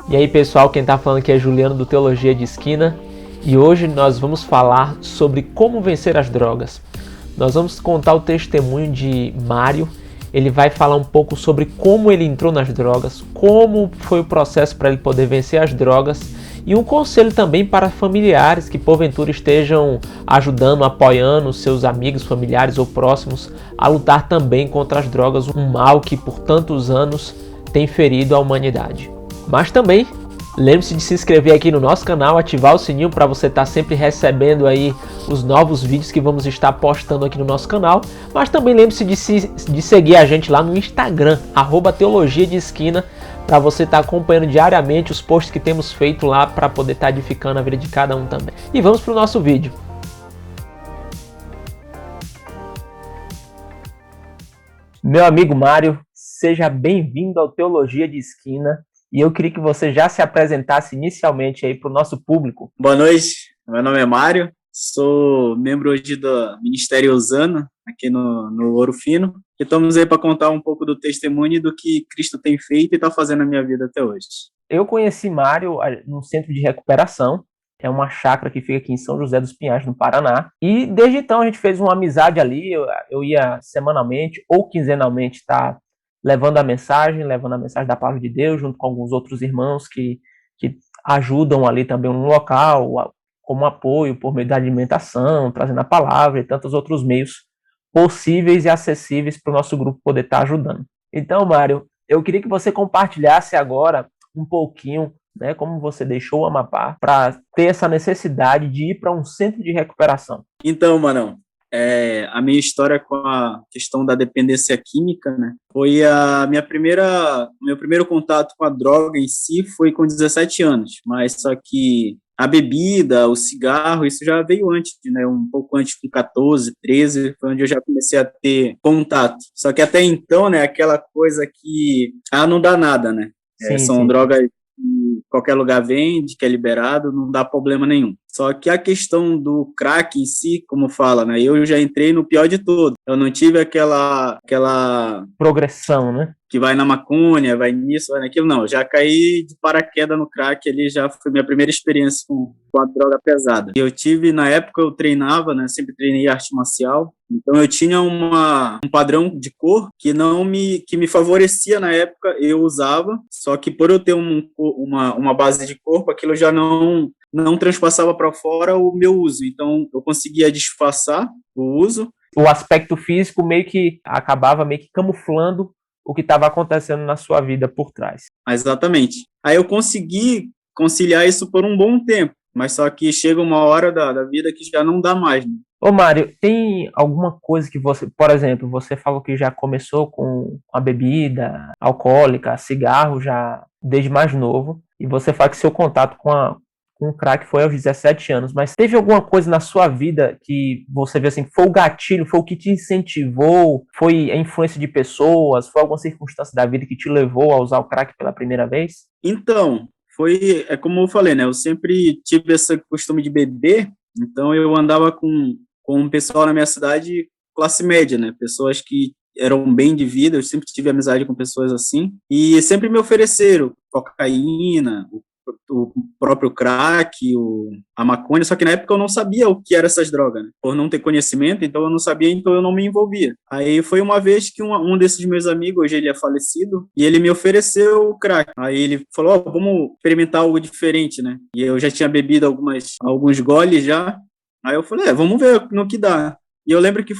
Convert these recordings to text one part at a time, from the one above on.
E aí pessoal, quem tá falando aqui é Juliano do Teologia de Esquina e hoje nós vamos falar sobre como vencer as drogas. Nós vamos contar o testemunho de Mário, ele vai falar um pouco sobre como ele entrou nas drogas, como foi o processo para ele poder vencer as drogas e um conselho também para familiares que porventura estejam ajudando, apoiando seus amigos, familiares ou próximos a lutar também contra as drogas, um mal que por tantos anos tem ferido a humanidade. Mas também, lembre-se de se inscrever aqui no nosso canal, ativar o sininho para você estar sempre recebendo aí os novos vídeos que vamos estar postando aqui no nosso canal. Mas também lembre-se de seguir a gente lá no Instagram, @Teologia de Esquina, para você estar acompanhando diariamente os posts que temos feito lá para poder estar edificando a vida de cada um também. E vamos para o nosso vídeo. Meu amigo Mário, seja bem-vindo ao Teologia de Esquina. E eu queria que você já se apresentasse inicialmente aí para o nosso público. Boa noite, meu nome é Mário, sou membro hoje do Ministério Osana, aqui no Ouro Fino, e estamos aí para contar um pouco do testemunho do que Cristo tem feito e está fazendo na minha vida até hoje. Eu conheci Mário no centro de recuperação, é uma chácara que fica aqui em São José dos Pinhais, no Paraná, e desde então a gente fez uma amizade ali, eu ia semanalmente ou quinzenalmente levando a mensagem da palavra de Deus, junto com alguns outros irmãos que ajudam ali também no local, como apoio por meio da alimentação, trazendo a palavra e tantos outros meios possíveis e acessíveis para o nosso grupo poder estar ajudando. Então, Mário, eu queria que você compartilhasse agora um pouquinho, né, como você deixou o Amapá para ter essa necessidade de ir para um centro de recuperação. Então, Manão, a minha história com a questão da dependência química, né, foi meu primeiro contato com a droga em si foi com 17 anos, mas só que a bebida, o cigarro, isso já veio antes, né, um pouco antes, com 14, 13, foi onde eu já comecei a ter contato. Só que até então, né, aquela coisa que, não dá nada, né, são drogas que qualquer lugar vende, que é liberado, não dá problema nenhum. Só que a questão do crack em si, como fala, né? Eu já entrei no pior de todo. Eu não tive aquela progressão, né? Que vai na maconha, vai nisso, vai naquilo. Não, eu já caí de paraquedas no crack ali, já foi minha primeira experiência com a droga pesada. Eu tive, na época eu treinava, né? Sempre treinei arte marcial. Então eu tinha um padrão de cor que me favorecia na época, eu usava, só que por eu ter uma base de corpo, aquilo já não transpassava para fora o meu uso. Então eu conseguia disfarçar o uso. O aspecto físico acabava camuflando o que estava acontecendo na sua vida por trás. Exatamente. Aí eu consegui conciliar isso por um bom tempo, mas só que chega uma hora da vida que já não dá mais, né? Ô Mário, tem alguma coisa que você, por exemplo, você falou que já começou com a bebida alcoólica, cigarro já desde mais novo, e você fala que seu contato com o crack foi aos 17 anos, mas teve alguma coisa na sua vida que você vê assim, foi o gatilho, foi o que te incentivou, foi a influência de pessoas, foi alguma circunstância da vida que te levou a usar o crack pela primeira vez? Então, é como eu falei, né, eu sempre tive esse costume de beber, então eu andava com um pessoal na minha cidade classe média, né, pessoas que eram bem de vida, eu sempre tive amizade com pessoas assim, e sempre me ofereceram cocaína, o próprio crack, a maconha, só que na época eu não sabia o que eram essas drogas, né? Por não ter conhecimento, então eu não sabia, então eu não me envolvia. Aí foi uma vez que um desses meus amigos, hoje ele é falecido, e ele me ofereceu o crack. Aí ele falou, vamos experimentar algo diferente, né? E eu já tinha bebido alguns goles já, aí eu falei, vamos ver no que dá. E eu lembro que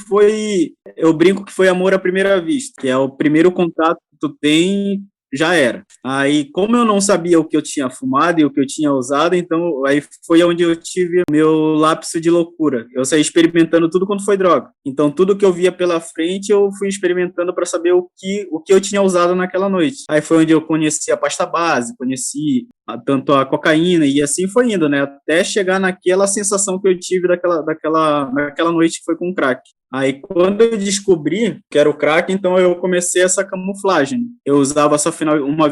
eu brinco que foi amor à primeira vista, que é o primeiro contato que tu tem, já era. Aí, como eu não sabia o que eu tinha fumado e o que eu tinha usado, então aí foi onde eu tive meu lapso de loucura. Eu saí experimentando tudo quanto foi droga. Então, tudo que eu via pela frente, eu fui experimentando para saber o que eu tinha usado naquela noite. Aí foi onde eu conheci a pasta base, conheci tanto a cocaína, e assim foi indo, né? Até chegar naquela sensação que eu tive naquela noite que foi com crack. Aí, quando eu descobri que era o crack, então eu comecei essa camuflagem. Eu usava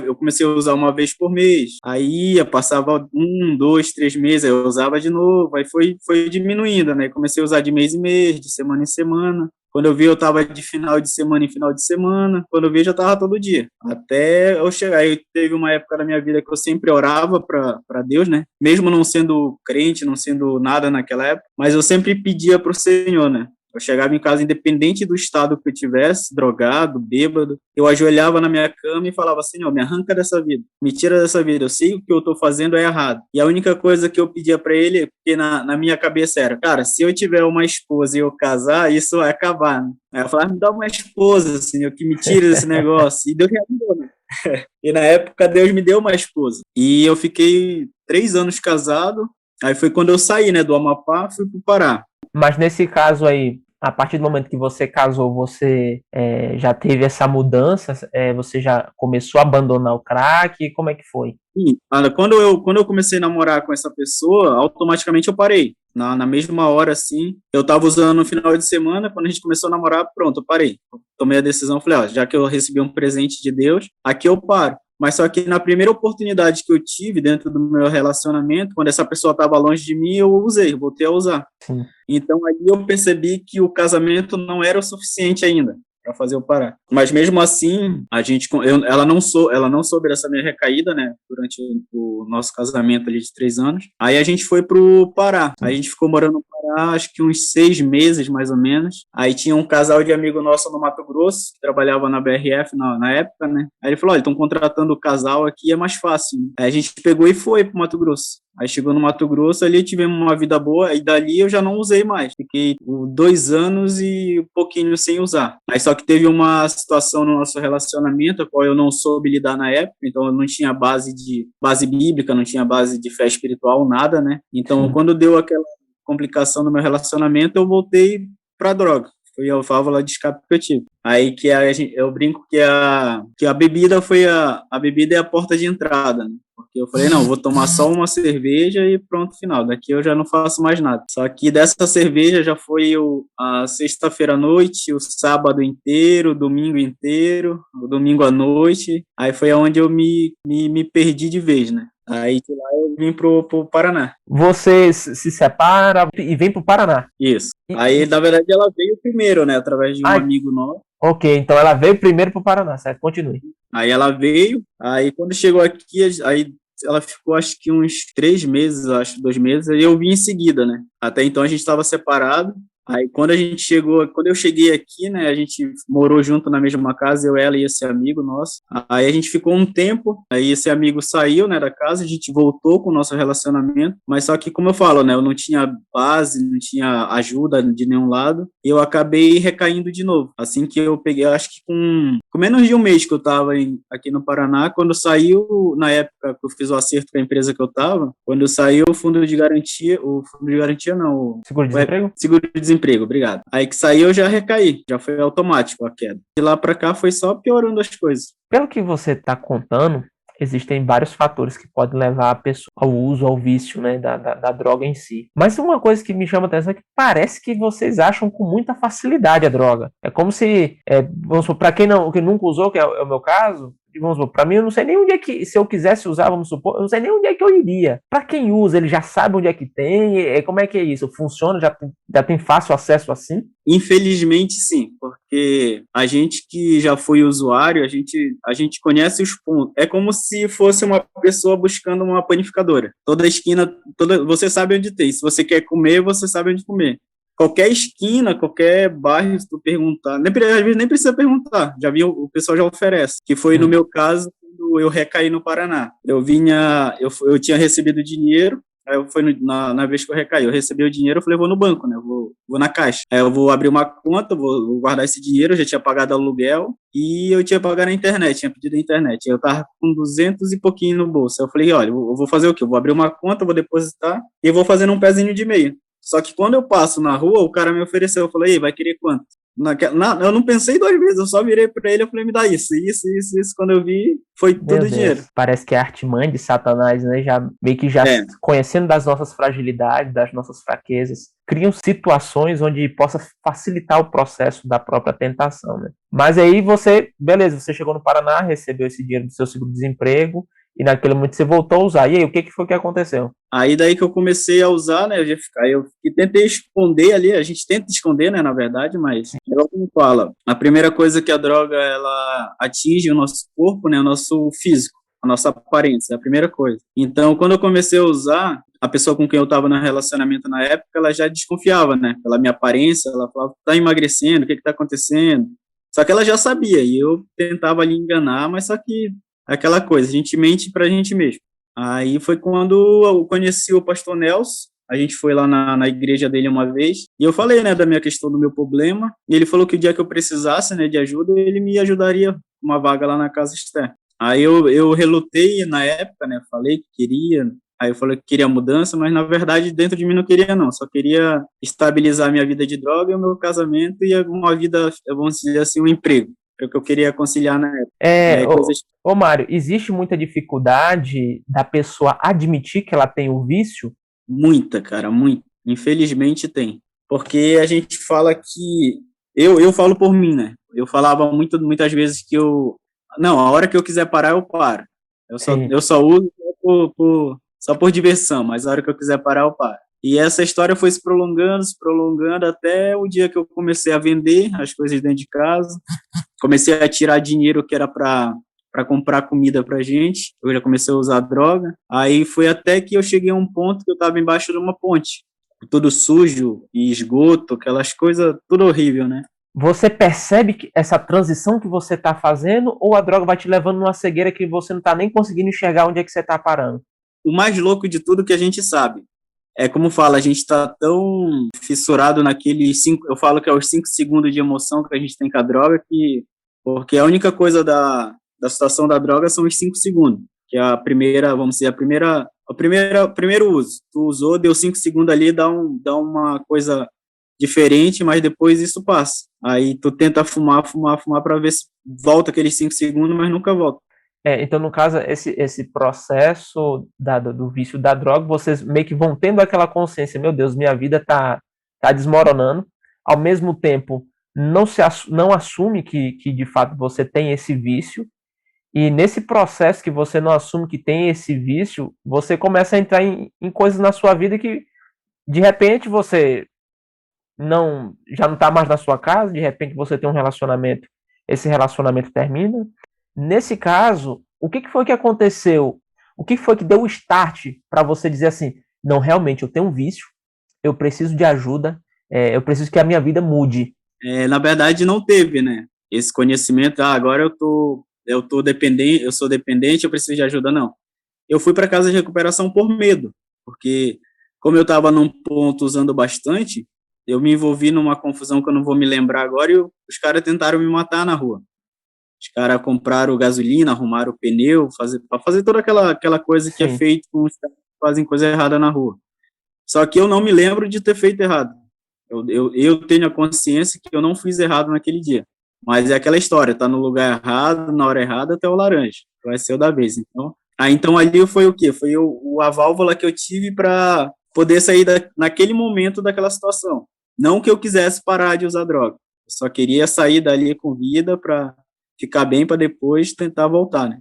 eu comecei a usar uma vez por mês. Aí passava 1, 2, 3 meses, eu usava de novo. Aí foi diminuindo, né? Comecei a usar de mês em mês, de semana em semana. Quando eu vi, eu tava de final de semana em final de semana. Quando eu vi, já tava todo dia. Até eu chegar. Aí teve uma época da minha vida que eu sempre orava para Deus, né? Mesmo não sendo crente, não sendo nada naquela época, mas eu sempre pedia pro Senhor, né? Eu chegava em casa, independente do estado que eu tivesse, drogado, bêbado, eu ajoelhava na minha cama e falava: Senhor, me arranca dessa vida, me tira dessa vida, eu sei que o que eu estou fazendo é errado. E a única coisa que eu pedia para ele, porque na minha cabeça era: cara, se eu tiver uma esposa e eu casar, isso vai acabar, né? Aí eu falava: me dá uma esposa, Senhor, que me tire desse negócio. E Deus me ajudou, né? E na época Deus me deu uma esposa. E eu fiquei 3 anos casado, aí foi quando eu saí, né, do Amapá, fui pro Pará. Mas nesse caso aí, a partir do momento que você casou, você já teve essa mudança? Você já começou a abandonar o crack? Como é que foi? Sim, quando eu comecei a namorar com essa pessoa, automaticamente eu parei. Na mesma hora, assim, eu estava usando no final de semana, quando a gente começou a namorar, pronto, eu parei. Tomei a decisão, falei: ó, já que eu recebi um presente de Deus, aqui eu paro. Mas só que na primeira oportunidade que eu tive dentro do meu relacionamento, quando essa pessoa estava longe de mim, eu usei, voltei a usar. Sim. Então aí eu percebi que o casamento não era o suficiente ainda para fazer eu parar. Mas mesmo assim, ela não soube dessa minha recaída, né, durante o nosso casamento ali de 3 anos. Aí a gente foi pro Pará. Aí a gente ficou morando no Pará, acho que uns 6 meses, mais ou menos. Aí tinha um casal de amigo nosso no Mato Grosso, que trabalhava na BRF na época, né. Aí ele falou: olha, estão contratando o casal aqui, é mais fácil, né? Aí a gente pegou e foi pro Mato Grosso. Aí chegou no Mato Grosso, ali tivemos uma vida boa, e dali eu já não usei mais. Fiquei 2 anos e um pouquinho sem usar. Aí só que teve uma situação no nosso relacionamento, a qual eu não soube lidar na época, então eu não tinha base bíblica, não tinha base de fé espiritual, nada, né? Então, quando deu aquela complicação no meu relacionamento, eu voltei pra droga. Foi a válvula de escape que eu tive. Aí que eu brinco que a bebida a bebida é a porta de entrada, né? Porque eu falei: não, vou tomar só uma cerveja e pronto, final. Daqui eu já não faço mais nada. Só que dessa cerveja já foi a sexta-feira à noite, o sábado inteiro, o domingo inteiro, o domingo à noite. Aí foi onde eu me perdi de vez, né? Aí de lá eu vim pro Paraná. Você se separa e vem pro Paraná? Isso. Aí, na verdade, ela veio primeiro, né? Através de um amigo nosso. Ok, então ela veio primeiro pro Paraná, certo? Continue. Aí ela veio, aí quando chegou aqui, aí ela ficou acho que uns 3 meses, acho, 2 meses, aí eu vim em seguida, né? Até então a gente estava separado. Aí quando eu cheguei aqui, né, a gente morou junto na mesma casa, eu, ela e esse amigo nosso. Aí a gente ficou um tempo, aí esse amigo saiu, né, da casa, a gente voltou com o nosso relacionamento, mas só que, como eu falo, né, eu não tinha base, não tinha ajuda de nenhum lado, e eu acabei recaindo de novo. Assim que eu peguei, acho que com menos de um mês que eu tava aqui no Paraná, quando saiu, na época que eu fiz o acerto com a empresa que eu tava, quando saiu o fundo de garantia não, seguro-desemprego, obrigado. Aí que saiu eu já recaí, já foi automático a queda. De lá pra cá foi só piorando as coisas. Pelo que você está contando, existem vários fatores que podem levar a pessoa ao uso, ao vício, né, da droga em si. Mas uma coisa que me chama a atenção é que parece que vocês acham com muita facilidade a droga. É como se, vamos supor, para quem nunca usou, que é o meu caso, vamos supor, para mim eu não sei nem onde é que, se eu quisesse usar, vamos supor, eu não sei nem onde é que eu iria. Para quem usa, ele já sabe onde é que tem, como é que é isso? Funciona? Já tem fácil acesso assim? Infelizmente, sim, porque a gente que já foi usuário, a gente conhece os pontos. É como se fosse uma pessoa buscando uma panificadora. Toda esquina, você sabe onde tem. Se você quer comer, você sabe onde comer. Qualquer esquina, qualquer bairro, se tu perguntar, às vezes nem precisa perguntar, já vi, o pessoal já oferece, que foi no meu caso, quando eu recaí no Paraná. Eu tinha recebido dinheiro, aí na vez que eu recaí, eu recebi o dinheiro, eu falei: vou no banco, né, vou na caixa, aí eu vou abrir uma conta, vou guardar esse dinheiro, eu já tinha pagado aluguel, e eu tinha pagado a internet, tinha pedido a internet, aí eu tava com 200 e pouquinho no bolso, aí eu falei: olha, eu vou fazer o quê? Eu vou abrir uma conta, vou depositar, e vou fazendo um pezinho de meia. Só que quando eu passo na rua, o cara me ofereceu, eu falei: ei, vai querer quanto? Eu não pensei 2 vezes, eu só virei para ele e falei: me dá isso. Quando eu vi, foi tudo dinheiro. Parece que é a artimanha de Satanás, né? Já meio que conhecendo das nossas fragilidades, das nossas fraquezas, criam situações onde possa facilitar o processo da própria tentação, né? Mas aí beleza, você chegou no Paraná, recebeu esse dinheiro do seu seguro-desemprego, e naquele momento você voltou a usar. E aí, o que foi que aconteceu? Aí daí que eu comecei a usar, né, aí eu tentei esconder ali, a gente tenta esconder, né, na verdade, mas igual como fala, a primeira coisa que a droga, ela atinge o nosso corpo, né, o nosso físico, a nossa aparência, é a primeira coisa. Então, quando eu comecei a usar, a pessoa com quem eu estava no relacionamento na época, ela já desconfiava, né, pela minha aparência, ela falava, tá emagrecendo, o que que tá acontecendo? Só que ela já sabia, e eu tentava ali enganar, mas só que aquela coisa, a gente mente pra gente mesmo. Aí foi quando eu conheci o pastor Nelson, a gente foi lá na igreja dele uma vez, e eu falei, né, da minha questão, do meu problema, e ele falou que o dia que eu precisasse, né, de ajuda, ele me ajudaria com uma vaga lá na Casa Esther. Aí eu relutei na época, né, falei que queria, aí eu falei que queria mudança, mas na verdade dentro de mim não queria não, só queria estabilizar minha vida de droga e o meu casamento e uma vida, vamos dizer assim, um emprego, é o que eu queria conciliar na época. E aí coisas. Ô Mário, existe muita dificuldade da pessoa admitir que ela tem o vício? Muita, cara, muito. Infelizmente tem. Porque a gente fala que. Eu falo por mim, né? Eu falava muitas vezes que eu. Não, a hora que eu quiser parar, eu paro. Sim. Eu só uso só por diversão, mas a hora que eu quiser parar, eu paro. E essa história foi se prolongando até o dia que eu comecei a vender as coisas dentro de casa. Comecei a tirar dinheiro que era para comprar comida pra gente. Eu já comecei a usar droga. Aí foi até que eu cheguei a um ponto que eu estava embaixo de uma ponte, tudo sujo e esgoto, aquelas coisas, tudo horrível, né? Você percebe que essa transição que você está fazendo, ou a droga vai te levando numa cegueira que você não está nem conseguindo enxergar onde é que você está parando? O mais louco de tudo que a gente sabe é como fala, a gente está tão fissurado naqueles 5, eu falo que é os 5 segundos de emoção que a gente tem com a droga, que porque a única coisa da situação da droga são os 5 segundos, que é a primeira, vamos dizer, o primeiro uso. Tu usou, deu 5 segundos ali, dá uma coisa diferente, mas depois isso passa. Aí tu tenta fumar para ver se volta aqueles 5 segundos, mas nunca volta. Então, no caso, esse processo do vício da droga, vocês meio que vão tendo aquela consciência, meu Deus, minha vida tá desmoronando, ao mesmo tempo não assume que de fato você tem esse vício, e nesse processo que você não assume que tem esse vício, você começa a entrar em coisas na sua vida que de repente você já não está mais na sua casa, de repente você tem um relacionamento, esse relacionamento termina. Nesse caso, o que foi que aconteceu? O que foi que deu o start para você dizer assim, não, realmente eu tenho um vício, eu preciso de ajuda, eu preciso que a minha vida mude? Na verdade não teve, né? Esse conhecimento, agora eu sou dependente, eu preciso de ajuda, não. Eu fui para casa de recuperação por medo, porque como eu estava num ponto usando bastante, eu me envolvi numa confusão que eu não vou me lembrar agora e os caras tentaram me matar na rua. Os caras compraram gasolina, arrumaram o pneu, para fazer toda aquela coisa que é Sim. feito com os caras que fazem coisa errada na rua. Só que eu não me lembro de ter feito errado. Eu tenho a consciência que eu não fiz errado naquele dia. Mas é aquela história, tá no lugar errado, na hora errada, até o laranja. Vai ser o da vez. Então ali foi o quê? Foi a válvula que eu tive para poder sair naquele momento daquela situação. Não que eu quisesse parar de usar droga. Eu só queria sair dali com vida para ficar bem para depois tentar voltar, né?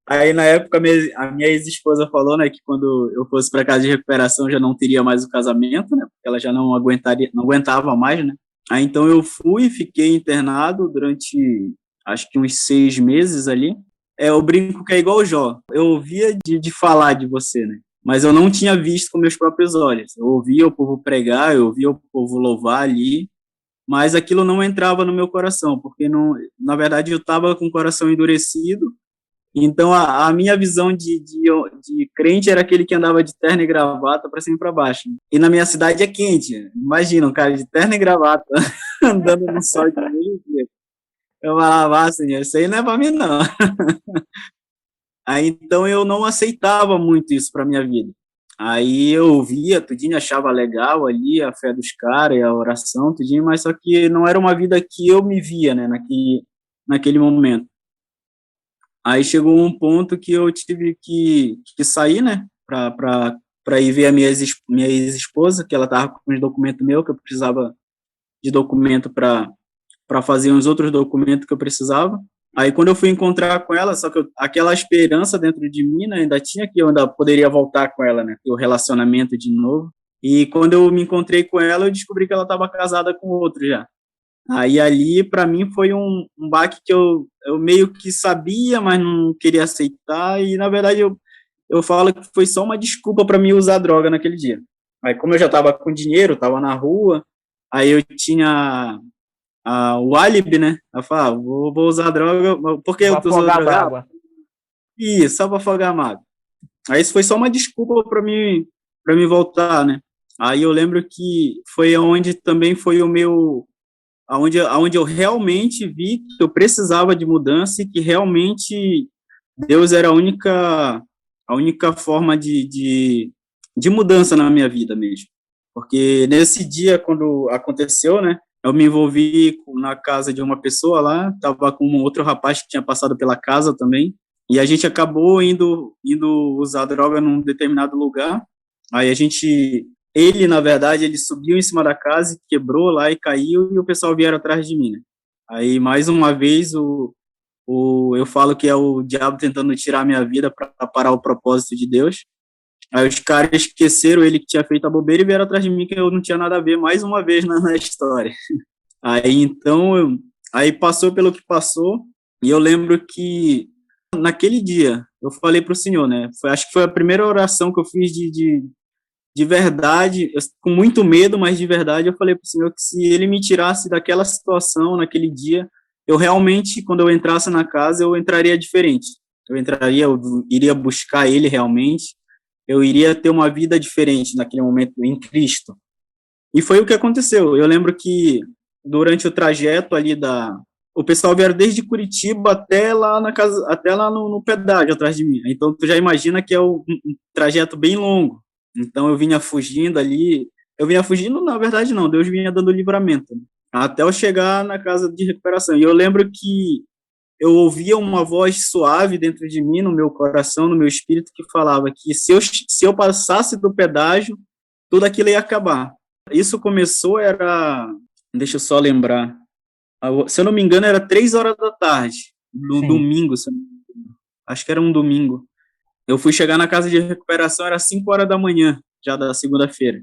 Aí, na época, a minha ex-esposa falou, né, que quando eu fosse para casa de recuperação já não teria mais o casamento, né, porque ela já não aguentava mais, né. Aí, então, eu fiquei internado durante, acho que uns 6 meses ali. Eu brinco que é igual o Jó. Eu ouvia de falar de você, né, mas eu não tinha visto com meus próprios olhos. Eu ouvia o povo pregar, eu ouvia o povo louvar ali, mas aquilo não entrava no meu coração, porque, não, na verdade, eu estava com o coração endurecido. Então, a minha visão de crente era aquele que andava de terno e gravata para cima e para baixo. E na minha cidade é quente. Imagina, um cara de terno e gravata andando no sol de meio-dia. Eu falava, senhor, isso aí não é para mim, não. Aí, então, eu não aceitava muito isso para minha vida. Aí eu via, tudinho, achava legal ali a fé dos caras e a oração, tudinho, mas só que não era uma vida que eu me via, né, naquele momento. Aí chegou um ponto que eu tive que sair, né, para ir ver a minha ex-esposa, que ela estava com os documentos meus, que eu precisava de documento para fazer uns outros documentos que eu precisava. Aí quando eu fui encontrar com ela, só que aquela esperança dentro de mim, né, ainda tinha que eu ainda poderia voltar com ela, né, ter o relacionamento de novo. E quando eu me encontrei com ela, eu descobri que ela estava casada com outro já. Aí ali, para mim, foi um baque que eu meio que sabia, mas não queria aceitar. E na verdade, eu falo que foi só uma desculpa para mim usar droga naquele dia. Aí, como eu já estava com dinheiro, estava na rua, aí eu tinha o álibi, né? Eu falava, vou usar droga, por que Vou eu tô usando afogar a droga? mágoa. Isso, só para afogar a mágoa. Aí isso foi só uma desculpa para mim voltar, né? Aí eu lembro que foi onde também foi o meu aonde eu realmente vi que eu precisava de mudança e que realmente Deus era a única forma de mudança na minha vida mesmo. Porque nesse dia, quando aconteceu, né, eu me envolvi na casa de uma pessoa lá, estava com um outro rapaz que tinha passado pela casa também, e a gente acabou indo usar droga num determinado lugar. Aí ele, na verdade, ele subiu em cima da casa, quebrou lá e caiu, e o pessoal vieram atrás de mim, né? Aí, mais uma vez, eu falo que é o diabo tentando tirar minha vida para parar o propósito de Deus. Aí os caras esqueceram ele que tinha feito a bobeira e vieram atrás de mim que eu não tinha nada a ver mais uma vez na história. Aí então, aí passou pelo que passou, e eu lembro que naquele dia eu falei para o Senhor, né? Acho que foi a primeira oração que eu fiz de verdade, com muito medo, mas de verdade, eu falei para o Senhor que se Ele me tirasse daquela situação, naquele dia, eu realmente, quando eu entrasse na casa, eu entraria diferente. Eu iria buscar Ele realmente, eu iria ter uma vida diferente naquele momento em Cristo. E foi o que aconteceu. Eu lembro que durante o trajeto ali o pessoal vieram desde Curitiba até lá na casa, até lá no pedágio atrás de mim. Então tu já imagina que é um trajeto bem longo. Então eu vinha fugindo ali, eu vinha fugindo, na verdade não, Deus vinha dando livramento, né, até eu chegar na casa de recuperação. E eu lembro que eu ouvia uma voz suave dentro de mim, no meu coração, no meu espírito, que falava que se eu passasse do pedágio, tudo aquilo ia acabar. Isso começou, deixa eu só lembrar, se eu não me engano, era 3 horas da tarde, no Sim. domingo, acho que era um domingo. Eu fui chegar na casa de recuperação, era 5 horas da manhã, já da segunda-feira.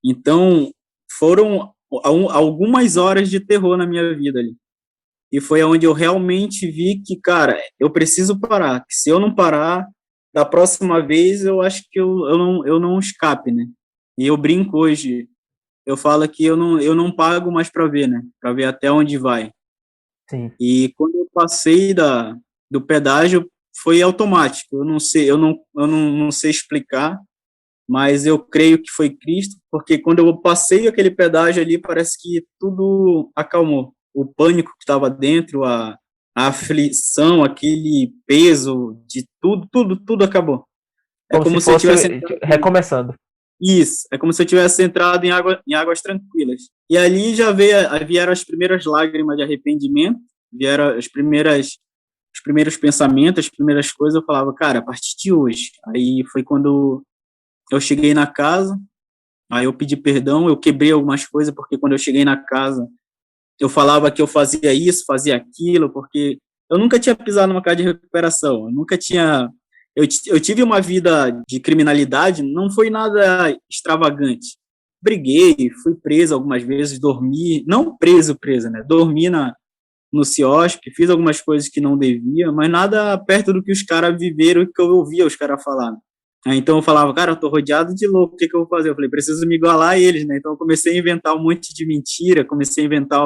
Então, foram algumas horas de terror na minha vida ali. E foi onde eu realmente vi que, cara, eu preciso parar. Que se eu não parar, da próxima vez eu acho que eu não escape, né? E eu brinco hoje, eu falo que eu não pago mais para ver, né? Para ver até onde vai. Sim. E quando eu passei do pedágio, foi automático. Eu não sei, eu não sei explicar, mas eu creio que foi Cristo, porque quando eu passei aquele pedágio ali, parece que tudo acalmou. O pânico que estava dentro, a aflição, aquele peso de tudo acabou. É Como se como se eu fosse tivesse entrado, recomeçando. isso, é como se eu tivesse entrado em águas tranquilas. E ali vieram as primeiras lágrimas de arrependimento, vieram os primeiros pensamentos, as primeiras coisas. Eu falava, cara, a partir de hoje. Aí foi quando eu cheguei na casa, aí eu pedi perdão, eu quebrei algumas coisas, porque quando eu cheguei na casa, eu falava que eu fazia isso, fazia aquilo, porque eu nunca tinha pisado numa casa de recuperação, eu nunca tinha. Eu tive uma vida de criminalidade, não foi nada extravagante. Briguei, fui preso algumas vezes, dormi, não preso, né? Dormi no quiosque, fiz algumas coisas que não devia, mas nada perto do que os caras viveram e que eu ouvia os caras falar. Então eu falava, cara, eu tô rodeado de louco, o que que eu vou fazer? Eu falei, preciso me igualar a eles, né? Então eu comecei a inventar um monte de mentira, comecei a inventar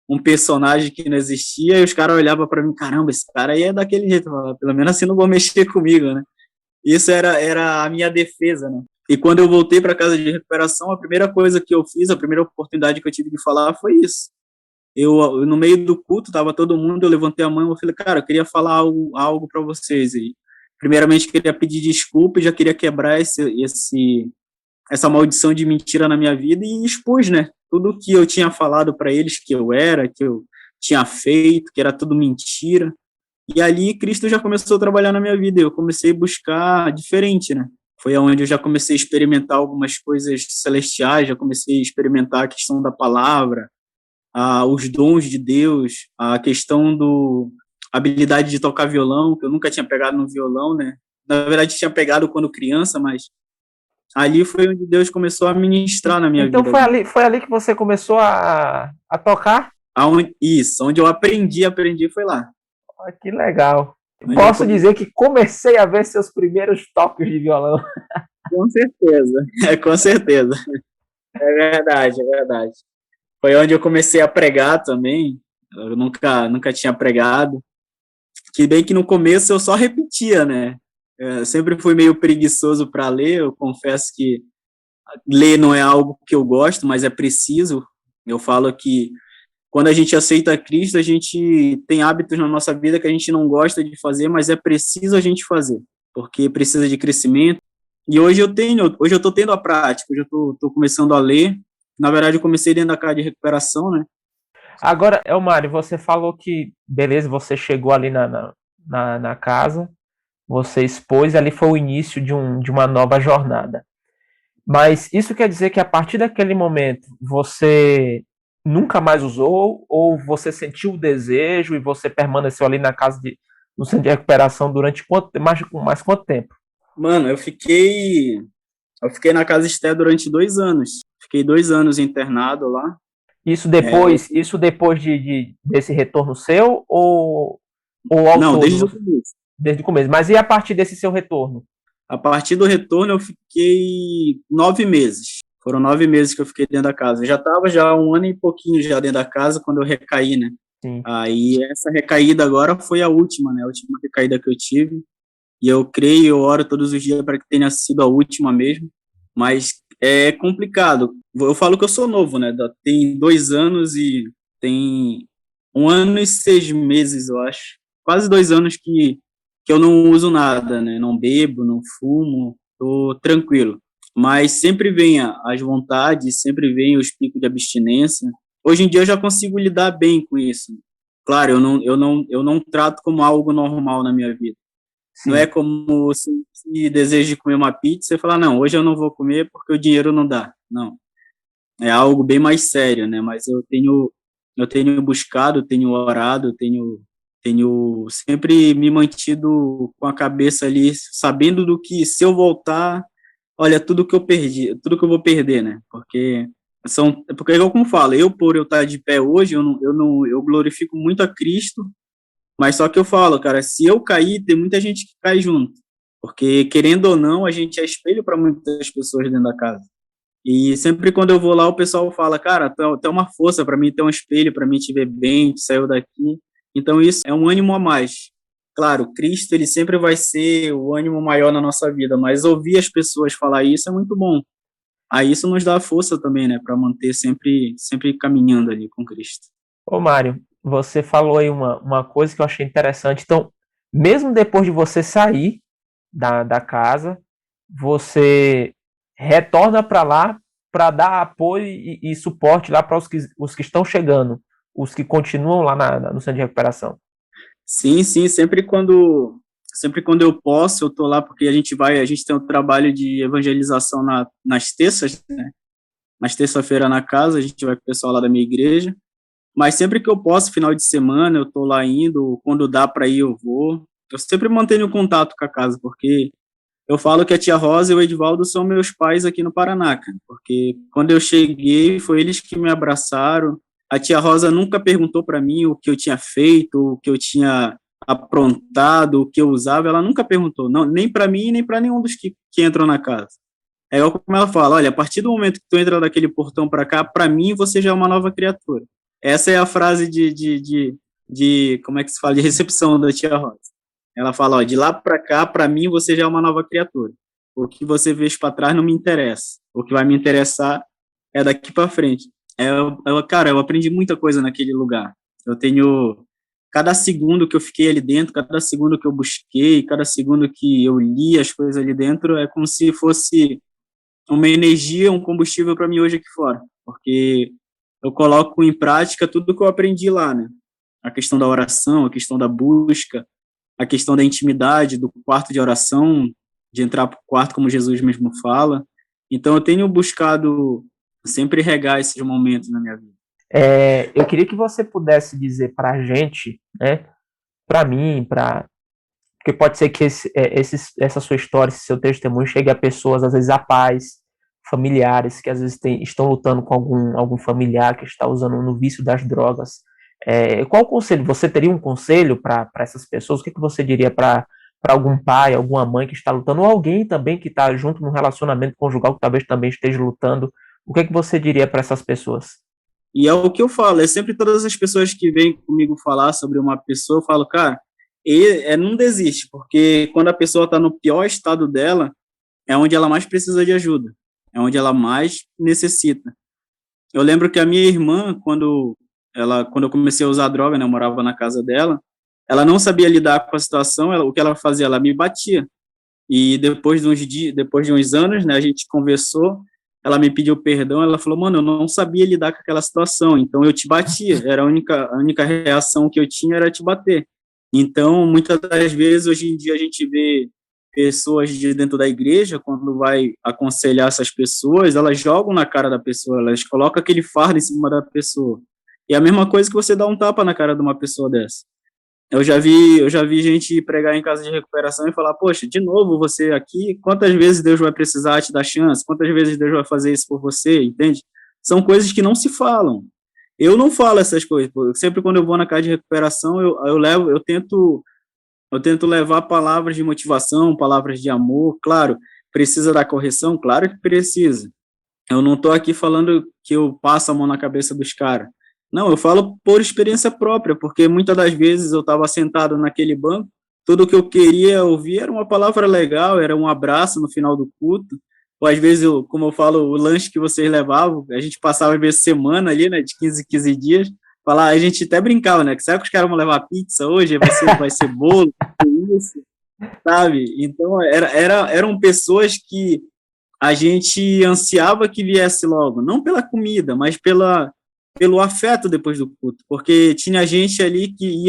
um personagem que não existia, e os caras olhavam para mim, caramba, esse cara aí é daquele jeito, eu falava, pelo menos assim não vou mexer comigo, né? Isso era a minha defesa, né? E quando eu voltei para casa de recuperação, a primeira coisa que eu fiz, a primeira oportunidade que eu tive de falar foi isso. No meio do culto, tava todo mundo, eu levantei a mão e falei, cara, eu queria falar algo para vocês. E, primeiramente, queria pedir desculpa e já queria quebrar essa maldição de mentira na minha vida e expus, né? Tudo que eu tinha falado para eles que eu era, que eu tinha feito, que era tudo mentira. E ali Cristo já começou a trabalhar na minha vida. Eu comecei a buscar diferente, né? Foi onde eu já comecei a experimentar algumas coisas celestiais, já comecei a experimentar a questão da palavra, os dons de Deus, a questão habilidade de tocar violão, que eu nunca tinha pegado no violão, né? Na verdade, tinha pegado quando criança, mas ali foi onde Deus começou a ministrar na minha Então vida. foi ali que você começou a tocar? Onde eu aprendi foi lá. Ah, que legal. Onde eu Posso dizer que comecei a ver seus primeiros toques de violão. com certeza, com certeza. É verdade, é verdade. Foi onde eu comecei a pregar também. Eu nunca tinha pregado. Que bem que no começo eu só repetia, né? Eu sempre fui meio preguiçoso para ler. Eu confesso que ler não é algo que eu gosto, mas é preciso. Eu falo que quando a gente aceita Cristo, a gente tem hábitos na nossa vida que a gente não gosta de fazer, mas é preciso a gente fazer, porque precisa de crescimento. E hoje eu tô tendo a prática, hoje eu tô começando a ler. Na verdade, eu comecei dentro da casa de recuperação, né? Agora, Elmário, você falou que, beleza, você chegou ali na casa, você expôs, ali foi o início de uma nova jornada. Mas isso quer dizer que a partir daquele momento você nunca mais usou, ou você sentiu o desejo e você permaneceu ali no centro de recuperação durante mais quanto tempo? Mano, eu fiquei na casa Esté durante 2 anos. Fiquei 2 anos internado lá. É, Isso depois desse retorno seu ou ao não, todo, desde o começo. desde o começo? Mas e a partir desse seu retorno? A partir do retorno, eu fiquei 9 meses. Foram 9 meses que eu fiquei dentro da casa. Eu já estava já 1 ano e pouquinho já dentro da casa quando eu recaí, né? Sim. Aí essa recaída agora foi a última, né? A última recaída que eu tive. E eu creio, eu oro todos os dias para que tenha sido a última mesmo. Mas é complicado. Eu falo que eu sou novo, né? Tem 2 anos e tem 1 ano e 6 meses, eu acho. Quase 2 anos que eu não uso nada, né? Não bebo, não fumo, tô tranquilo. Mas sempre vem as vontades, sempre vem os picos de abstinência. Hoje em dia eu já consigo lidar bem com isso. Claro, eu não trato como algo normal na minha vida. Não é Sim. como se deseja de comer uma pizza e falar, não, hoje eu não vou comer porque o dinheiro não dá. Não. É algo bem mais sério, né? Mas eu tenho buscado, tenho orado, tenho sempre me mantido com a cabeça ali, sabendo do que se eu voltar, olha, tudo que eu perdi, tudo que eu vou perder, né? Porque como falo, por eu estar de pé hoje, eu glorifico muito a Cristo, mas só que eu falo, cara, se eu cair, tem muita gente que cai junto. Porque, querendo ou não, a gente é espelho para muitas pessoas dentro da casa. E sempre quando eu vou lá, o pessoal fala, cara, tu é uma força para mim, tu é um espelho para mim te ver bem, tu saiu daqui. Então isso é um ânimo a mais. Claro, Cristo, ele sempre vai ser o ânimo maior na nossa vida, mas ouvir as pessoas falar isso é muito bom. Aí isso nos dá força também, né, para manter sempre caminhando ali com Cristo. Ô, Mário, você falou aí uma coisa que eu achei interessante. Então, mesmo depois de você sair da casa, você retorna para lá para dar apoio e suporte lá para os que estão chegando, os que continuam lá no centro de recuperação. Sim, sim, sempre quando eu posso, eu tô lá porque a gente tem um trabalho de evangelização nas terças, né? Nas terça-feira na casa, a gente vai com o pessoal lá da minha igreja. Mas sempre que eu posso, final de semana, eu tô lá indo, quando dá para ir, eu vou. Eu sempre mantenho contato com a casa, porque eu falo que a tia Rosa e o Edivaldo são meus pais aqui no Paraná, cara, porque quando eu cheguei, foi eles que me abraçaram. A tia Rosa nunca perguntou para mim o que eu tinha feito, o que eu tinha aprontado, o que eu usava, ela nunca perguntou, não, nem para mim, nem para nenhum dos que entram na casa. É igual como ela fala, olha, a partir do momento que tu entra daquele portão para cá, para mim você já é uma nova criatura. Essa é a frase como é que se fala, de recepção da tia Rosa. Ela fala, ó, de lá para cá, para mim você já é uma nova criatura. O que você vê para trás não me interessa. O que vai me interessar é daqui para frente. Cara, eu aprendi muita coisa naquele lugar. Eu tenho cada segundo que eu fiquei ali dentro, cada segundo que eu busquei, cada segundo que eu li as coisas ali dentro, é como se fosse uma energia, um combustível para mim hoje aqui fora, porque eu coloco em prática tudo que eu aprendi lá, né? A questão da oração, a questão da busca, a questão da intimidade, do quarto de oração, de entrar para o quarto, como Jesus mesmo fala. Então, eu tenho buscado sempre regar esses momentos na minha vida. Eu queria que você pudesse dizer para a gente, né, para mim, porque pode ser que essa sua história, esse seu testemunho chegue a pessoas, às vezes a pais, familiares, que às vezes estão lutando com algum familiar que está usando no vício das drogas. Qual conselho? Você teria um conselho para essas pessoas? O que você diria para algum pai, alguma mãe que está lutando, ou alguém também que está junto num relacionamento conjugal que talvez também esteja lutando? O que você diria para essas pessoas? E é o que eu falo, é sempre todas as pessoas que vêm comigo falar sobre uma pessoa, eu falo, cara, não desiste, porque quando a pessoa está no pior estado dela, é onde ela mais precisa de ajuda, é onde ela mais necessita. Eu lembro que a minha irmã, quando eu comecei a usar droga, né, eu morava na casa dela, ela não sabia lidar com a situação, o que ela fazia, ela me batia. E depois de uns anos, né, a gente conversou, ela me pediu perdão, ela falou, mano, eu não sabia lidar com aquela situação, então eu te batia, era a única reação que eu tinha era te bater. Então, muitas das vezes, hoje em dia, a gente vê pessoas de dentro da igreja, quando vai aconselhar essas pessoas, elas jogam na cara da pessoa, elas colocam aquele fardo em cima da pessoa. E é a mesma coisa que você dá um tapa na cara de uma pessoa dessa. Eu já vi gente pregar em casa de recuperação e falar, poxa, de novo você aqui, quantas vezes Deus vai precisar te dar chance? Quantas vezes Deus vai fazer isso por você, entende? São coisas que não se falam. Eu não falo essas coisas, pô. Sempre quando eu vou na casa de recuperação, eu tento levar palavras de motivação, palavras de amor, claro, precisa da correção, claro que precisa. Eu não estou aqui falando que eu passo a mão na cabeça dos caras. Não, eu falo por experiência própria, porque muitas das vezes eu estava sentado naquele banco, tudo o que eu queria ouvir era uma palavra legal, era um abraço no final do culto, ou às vezes, como eu falo, o lanche que vocês levavam, a gente passava às vezes semana ali, né, de 15 em 15 dias, falar, a gente até brincava, né, que será que os caras vão levar pizza hoje, vai ser bolo, isso, sabe? Então, eram pessoas que a gente ansiava que viesse logo, não pela comida, mas pelo afeto depois do culto, porque tinha gente ali que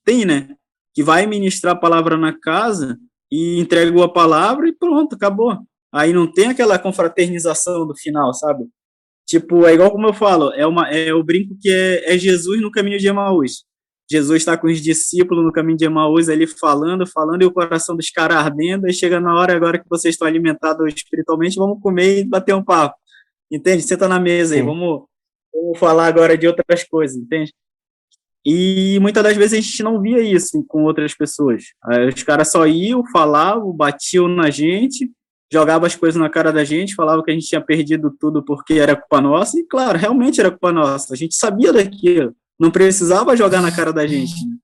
tem, né, que vai ministrar a palavra na casa e entregou a palavra e pronto, acabou. Aí não tem aquela confraternização do final, sabe? Tipo, é igual como eu falo, eu brinco que é Jesus no caminho de Emaús. Jesus está com os discípulos no caminho de Emaús ali falando, falando, e o coração dos caras ardendo, aí chega na hora agora que vocês estão alimentados espiritualmente, vamos comer e bater um papo. Entende? Senta na mesa aí, Sim. vamos falar agora de outras coisas, entende? E muitas das vezes a gente não via isso com outras pessoas. Aí os caras só iam, falavam, batiam na gente, jogavam as coisas na cara da gente, falavam que a gente tinha perdido tudo porque era culpa nossa, e claro, realmente era culpa nossa, a gente sabia daquilo, não precisava jogar na cara da gente, né?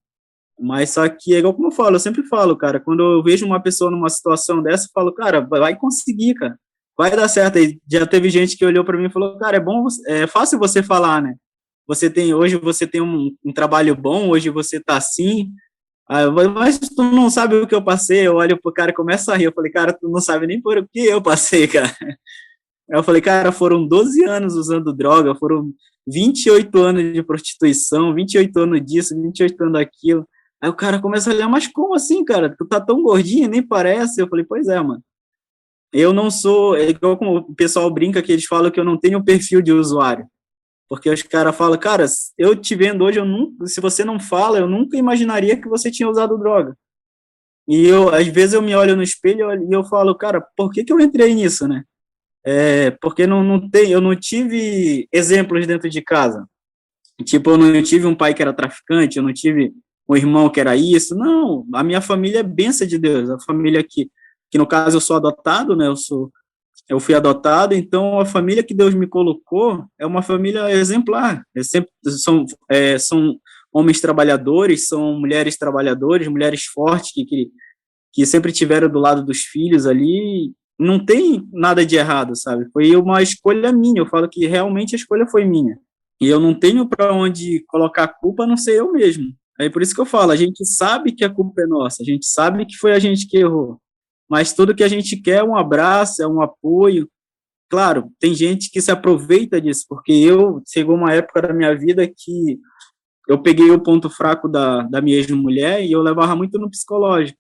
Mas só que, é igual como eu falo, eu sempre falo, cara, quando eu vejo uma pessoa numa situação dessa, eu falo, cara, vai conseguir, cara, vai dar certo. Aí já teve gente que olhou para mim e falou, cara, é fácil você falar, né? Hoje você tem um trabalho bom, hoje você tá assim, mas tu não sabe o que eu passei. Eu olho pro cara e começo a rir. Eu falei, cara, tu não sabe nem por o que eu passei, cara. Aí eu falei, cara, foram 12 anos usando droga, foram 28 anos de prostituição, 28 anos disso, 28 anos daquilo. Aí o cara começa a olhar, mas como assim, cara? Tu tá tão gordinho, nem parece. Eu falei, pois é, mano. Eu não sou, é igual como o pessoal brinca que eles falam que eu não tenho perfil de usuário. Porque os caras falam, cara, eu te vendo hoje, se você não fala, eu nunca imaginaria que você tinha usado droga. E às vezes eu me olho no espelho e eu falo, cara, por que que eu entrei nisso, né? Porque eu não tive exemplos dentro de casa. Tipo, eu não tive um pai que era traficante, eu não tive um irmão que era isso. Não, a minha família é bênção de Deus. A família que no caso eu sou adotado, né? Eu fui adotado, então a família que Deus me colocou é uma família exemplar. São homens trabalhadores, são mulheres trabalhadoras, mulheres fortes que sempre tiveram do lado dos filhos ali. Não tem nada de errado, sabe? Foi uma escolha minha. Eu falo que realmente a escolha foi minha. E eu não tenho para onde colocar a culpa, a não ser eu mesmo. Aí por isso que eu falo, a gente sabe que a culpa é nossa, a gente sabe que foi a gente que errou, mas tudo que a gente quer é um abraço, é um apoio. Claro, tem gente que se aproveita disso, porque chegou uma época da minha vida que eu peguei o ponto fraco da minha ex-mulher e eu levava muito no psicológico.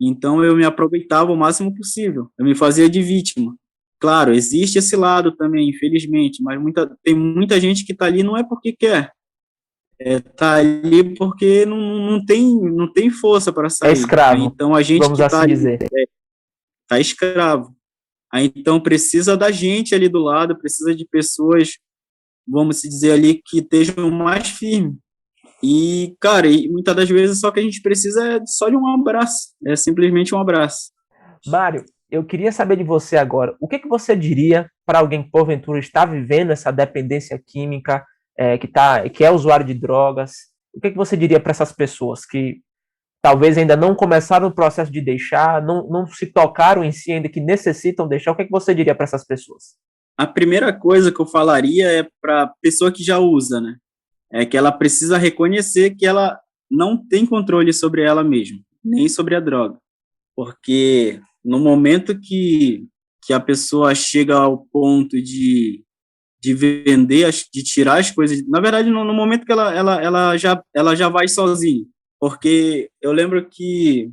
Então eu me aproveitava o máximo possível, eu me fazia de vítima. Claro, existe esse lado também, infelizmente, mas tem muita gente que está ali não é porque quer, tá ali porque não tem força para É sair. Aí, escravo, então a gente vamos que tá assim ali dizer. tá escravo. Aí então precisa da gente ali do lado, precisa de pessoas, vamos se dizer ali, que estejam mais firmes. E, cara, e muitas das vezes só que a gente precisa é só de um abraço, é simplesmente um abraço. Mário, eu queria saber de você agora, o que que você diria para alguém que porventura está vivendo essa dependência química, que é usuário de drogas? O que que você diria para essas pessoas que talvez ainda não começaram o processo de deixar, não se tocaram em si ainda que necessitam deixar? O que que você diria para essas pessoas? A primeira coisa que eu falaria é para pessoa que já usa, né? É que ela precisa reconhecer que ela não tem controle sobre ela mesma, nem sobre a droga. Porque no momento que a pessoa chega ao ponto de vender, de tirar as coisas, na verdade, no momento que ela já vai sozinha. Porque eu lembro que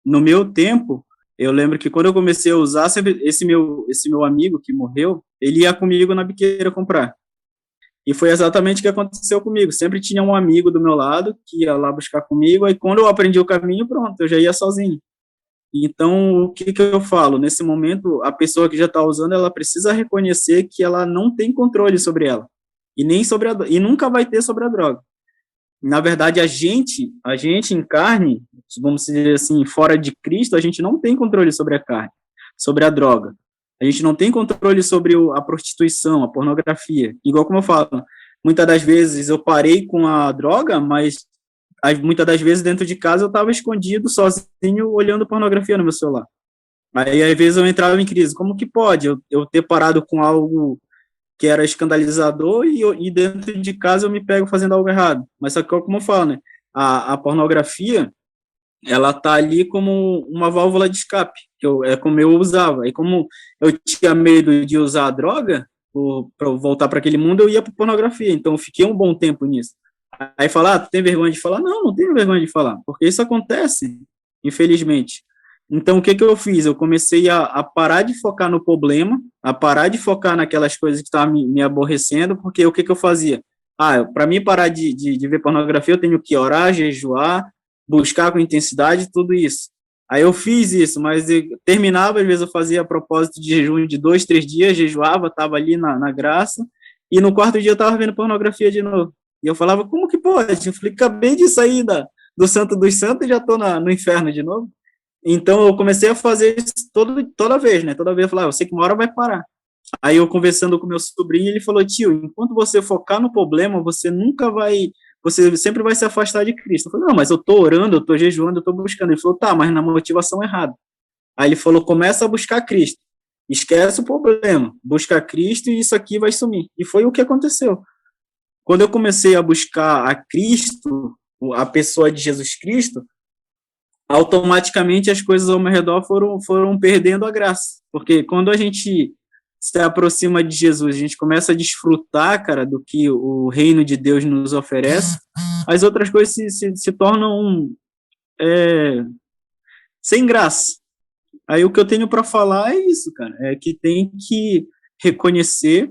no meu tempo, eu lembro que quando eu comecei a usar, sempre esse meu amigo que morreu, ele ia comigo na biqueira comprar. E foi exatamente o que aconteceu comigo. Sempre tinha um amigo do meu lado que ia lá buscar comigo, aí quando eu aprendi o caminho, pronto, eu já ia sozinho. Então, o que eu falo? Nesse momento, a pessoa que já está usando, ela precisa reconhecer que ela não tem controle sobre ela. E nem sobre e nunca vai ter sobre a droga. Na verdade, a gente em carne, vamos dizer assim, fora de Cristo, a gente não tem controle sobre a carne, sobre a droga. A gente não tem controle sobre a prostituição, a pornografia. Igual como eu falo, muitas das vezes eu parei com a droga, mas muitas das vezes dentro de casa eu estava escondido, sozinho, olhando pornografia no meu celular. Aí, às vezes, eu entrava em crise. Como que pode eu ter parado com algo que era escandalizador e dentro de casa eu me pego fazendo algo errado? Mas só que, como eu falo, né? A pornografia, ela tá ali como uma válvula de escape, é como eu usava. E como eu tinha medo de usar a droga, para voltar para aquele mundo, eu ia para pornografia. Então, eu fiquei um bom tempo nisso. Aí falar, tu tem vergonha de falar? Não, não tenho vergonha de falar, porque isso acontece, infelizmente. Então, o que eu fiz? Eu comecei a parar de focar no problema, a parar de focar naquelas coisas que estavam me aborrecendo, porque o que eu fazia? Para mim parar de ver pornografia, eu tenho que orar, jejuar, buscar com intensidade, tudo isso. Aí eu fiz isso, mas eu terminava, às vezes eu fazia a propósito de jejum de 2, 3 dias, jejuava, estava ali na graça, e no quarto dia eu estava vendo pornografia de novo. E eu falava, como que pode? Eu falei, acabei de sair do Santo dos Santos e já estou no inferno de novo. Então eu comecei a fazer isso toda vez, né? Toda vez eu falava, eu sei que uma hora vai parar. Aí eu conversando com meu sobrinho, ele falou, tio, enquanto você focar no problema, você sempre vai se afastar de Cristo. Eu falei, não, mas eu tô orando, eu tô jejuando, eu tô buscando. Ele falou, tá, mas na motivação errada. Aí ele falou, começa a buscar Cristo. Esquece o problema, busca Cristo e isso aqui vai sumir. E foi o que aconteceu. Quando eu comecei a buscar a Cristo, a pessoa de Jesus Cristo, automaticamente as coisas ao meu redor foram perdendo a graça. Porque quando a gente se aproxima de Jesus, a gente começa a desfrutar, cara, do que o reino de Deus nos oferece, as outras coisas se tornam sem graça. Aí o que eu tenho para falar é isso, cara, é que tem que reconhecer,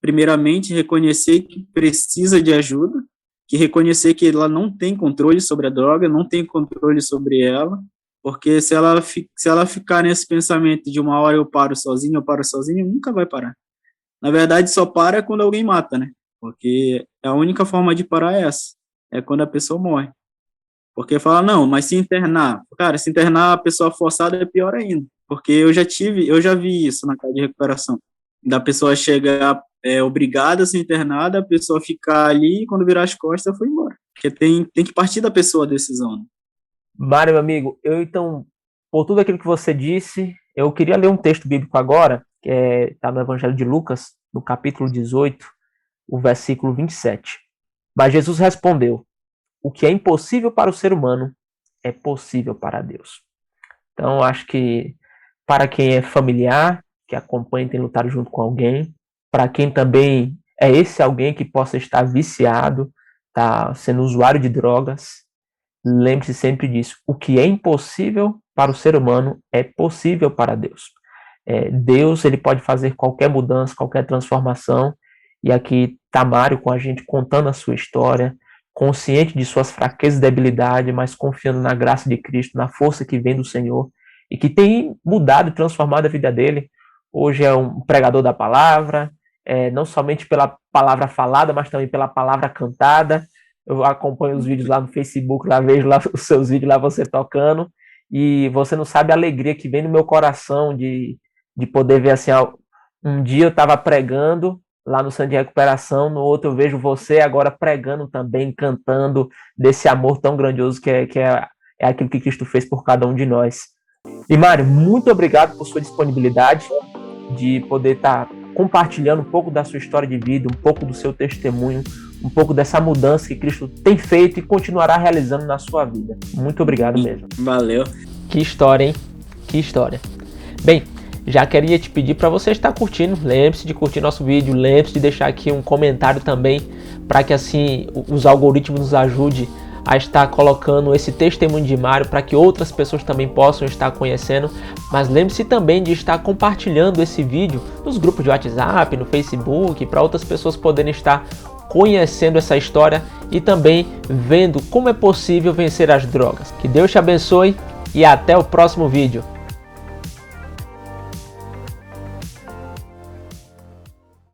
primeiramente, reconhecer que precisa de ajuda, que reconhecer que ela não tem controle sobre a droga, não tem controle sobre ela, porque se ela ficar nesse pensamento de uma hora eu paro sozinho, nunca vai parar. Na verdade, só para quando alguém mata, né? Porque a única forma de parar é essa, é quando a pessoa morre. Porque fala, não, mas se internar, cara, se internar a pessoa forçada é pior ainda, porque eu já vi isso na casa de recuperação, da pessoa chegar obrigada a ser internada, a pessoa ficar ali e quando virar as costas foi embora, porque tem que partir da pessoa a decisão, né? Mário, meu amigo, eu então, por tudo aquilo que você disse, eu queria ler um texto bíblico agora, que está no Evangelho de Lucas, no capítulo 18, o versículo 27. Mas Jesus respondeu: o que é impossível para o ser humano é possível para Deus. Então, acho que para quem é familiar, que acompanha e tem lutado junto com alguém, para quem também é esse alguém que possa estar viciado, está sendo usuário de drogas, lembre-se sempre disso. O que é impossível para o ser humano é possível para Deus. Deus, ele pode fazer qualquer mudança, qualquer transformação. E aqui está Mário com a gente contando a sua história, consciente de suas fraquezas e debilidades, mas confiando na graça de Cristo, na força que vem do Senhor, e que tem mudado e transformado a vida dele. Hoje é um pregador da palavra, não somente pela palavra falada, mas também pela palavra cantada. Eu acompanho os vídeos lá no Facebook, lá vejo lá os seus vídeos, lá você tocando, e você não sabe a alegria que vem no meu coração de poder ver assim, um dia eu estava pregando lá no Centro de Recuperação, no outro eu vejo você agora pregando também, cantando desse amor tão grandioso que é aquilo que Cristo fez por cada um de nós. E Mário, muito obrigado por sua disponibilidade de poder estar compartilhando um pouco da sua história de vida, um pouco do seu testemunho, um pouco dessa mudança que Cristo tem feito e continuará realizando na sua vida. Muito obrigado mesmo. Valeu. Que história, hein? Que história. Bem, já queria te pedir para você estar curtindo. Lembre-se de curtir nosso vídeo, lembre-se de deixar aqui um comentário também, para que assim os algoritmos nos ajudem a estar colocando esse testemunho de Mário para que outras pessoas também possam estar conhecendo. Mas lembre-se também de estar compartilhando esse vídeo nos grupos de WhatsApp, no Facebook, para outras pessoas poderem estar conhecendo essa história e também vendo como é possível vencer as drogas. Que Deus te abençoe e até o próximo vídeo.